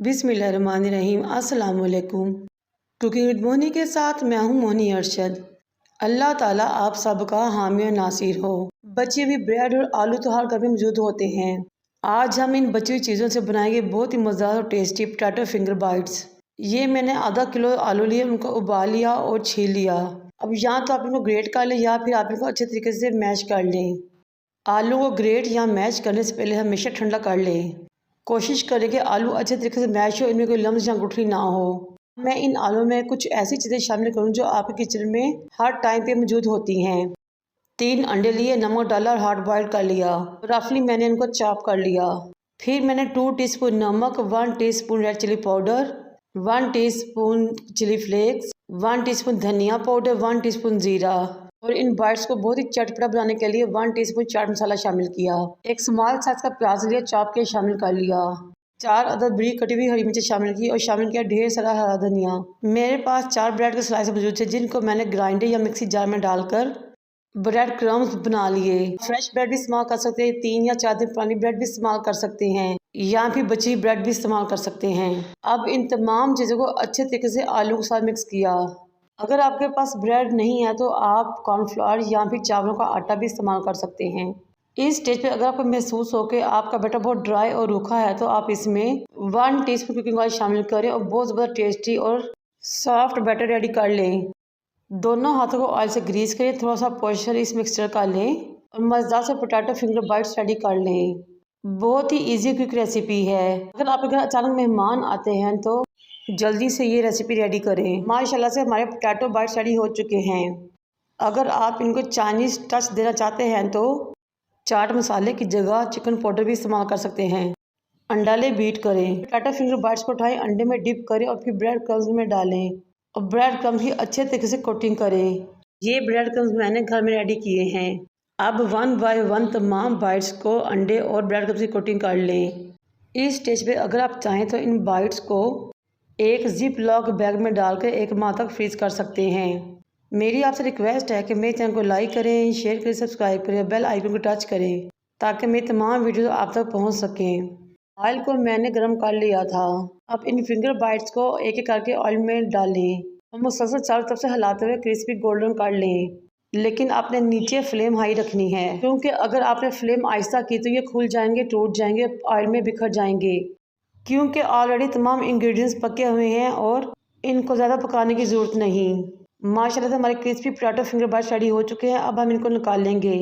बिस्मिल्लाहिर्रहमानिर्रहीम। अस्सलाम वालेकुम। कुकिंग विद मोनी के साथ मैं हूँ मोनी अरशद। अल्लाह ताला आप सबका हामी और नासिर हो। बची हुई ब्रेड और आलू तो हर घर में मौजूद होते हैं। आज हम इन बची हुई चीज़ों से बनाएंगे बहुत ही मज़ेदार और टेस्टी पोटैटो फिंगर बाइट्स। ये मैंने आधा किलो आलू लिए, उनको उबाल लिया और छील लिया। अब यहाँ तो आप इनको ग्रेट कर लें या फिर आप इनको अच्छे तरीके से मैश कर लें। आलू को ग्रेट या मैश करने से पहले हमेशा ठंडा कर लें। कोशिश करें कि आलू अच्छे तरीके से मैश हो, इनमें कोई लम्स या गुठली ना हो। मैं इन आलू में कुछ ऐसी चीज़ें शामिल करूँ जो आपके किचन में हर टाइम पे मौजूद होती हैं। 3 अंडे लिए, नमक डाला और हार्ड बॉयल कर लिया। रफली मैंने इनको चॉप कर लिया। फिर मैंने 2 टीस्पून नमक, 1 teaspoon red chilli powder, 1 teaspoon chilli flakes, 1 teaspoon धनिया पाउडर, 1 टीस्पून ज़ीरा और इन बाइट्स को बहुत ही चटपटा बनाने के लिए 1 टीस्पून चाट मसाला शामिल किया। एक स्मॉल साइज का प्याज लिया, चॉप के शामिल कर लिया। 4 अदद बड़ी कटी हुई हरी मिर्ची शामिल की और शामिल किया ढेर सारा हरा धनिया। मेरे पास 4 ब्रेड के स्लाइस मौजूद थे जिनको मैंने ग्राइंडर या मिक्सी जार में डालकर ब्रेड क्रम्स बना लिए। फ्रेश ब्रेड भी इस्तेमाल कर सकते हैं, 3 या 4 दिन पुरानी ब्रेड भी इस्तेमाल कर सकते हैं या फिर बची ब्रेड भी इस्तेमाल कर सकते हैं। अब इन तमाम चीज़ों को अच्छे तरीके से आलू के साथ मिक्स किया। अगर आपके पास ब्रेड नहीं है तो आप कॉर्नफ्लावर या फिर चावलों का आटा भी इस्तेमाल कर सकते हैं। इस स्टेज पे अगर आपको महसूस हो कि आपका बैटर बहुत ड्राई और रूखा है तो आप इसमें 1 टीस्पून कुकिंग ऑयल शामिल करें और बहुत ज़्यादा टेस्टी और सॉफ्ट बैटर रेडी कर लें। दोनों हाथों को ऑयल से ग्रीस करें, थोड़ा सा पॉइस्चर इस मिक्सचर का लें और मज़ेदार से पोटैटो फिंगर बाइट्स रेडी कर लें। बहुत ही ईजी क्विक रेसिपी है। अगर आपके घर अचानक मेहमान आते हैं तो जल्दी से ये रेसिपी रेडी करें। माशाल्लाह से हमारे पोटैटो बाइट्स रेडी हो चुके हैं। अगर आप इनको चाइनीज़ टच देना चाहते हैं तो चाट मसाले की जगह चिकन पाउडर भी इस्तेमाल कर सकते हैं। अंडाले बीट करें। पोटैटो फिंगर बाइट्स को उठाएं, अंडे में डिप करें और फिर ब्रेड क्रम्स में डालें और ब्रेड क्रम्स की अच्छे तरीके से कोटिंग करें। ये ब्रेड क्रम्स मैंने घर में रेडी किए हैं। अब 1 बाय 1 तमाम बाइट्स को अंडे और ब्रेड क्रम्स की कोटिंग कर लें। इस स्टेज पे अगर आप चाहें तो इन बाइट्स को एक जिप लॉक बैग में डालकर 1 माह तक फ्रीज कर सकते हैं। मेरी आपसे रिक्वेस्ट है कि मेरे चैनल को लाइक करें, शेयर करें, सब्सक्राइब करें, बेल आइकन को टच करें ताकि मेरी तमाम वीडियो आप तक पहुंच सकें। ऑयल को मैंने गर्म कर लिया था। अब इन फिंगर बाइट्स को एक एक करके ऑयल में डालें और मुसलसल चारों तरफ से हिलाते हुए क्रिस्पी गोल्डन कर लें। लेकिन आपने नीचे फ्लेम हाई रखनी है क्योंकि अगर आपने फ्लेम आहिस्ता की तो ये खुल जाएंगे, टूट जाएंगे, ऑयल में बिखर जाएंगे क्योंकि ऑलरेडी तमाम इंग्रेडिएंट्स पके हुए हैं और इनको ज़्यादा पकाने की ज़रूरत नहीं। माशाल्लाह से हमारे crispy potato finger bytes ready हो चुके हैं। अब हम इनको निकालेंगे।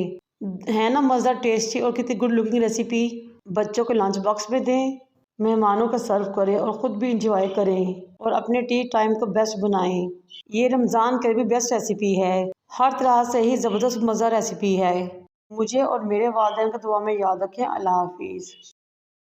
है ना मज़ेदार, टेस्टी और कितनी गुड लुकिंग रेसिपी। बच्चों को लंच बॉक्स में दें, मेहमानों को सर्व करें और ख़ुद भी इंजॉय करें और अपने टी टाइम को बेस्ट बनाएं। ये रमज़ान के भी बेस्ट रेसिपी है। हर तरह से ही ज़बरदस्त मज़ेदार रेसिपी है। मुझे और मेरे वालिदैन को दुआ में याद रखें। अल्लाह हाफिज़।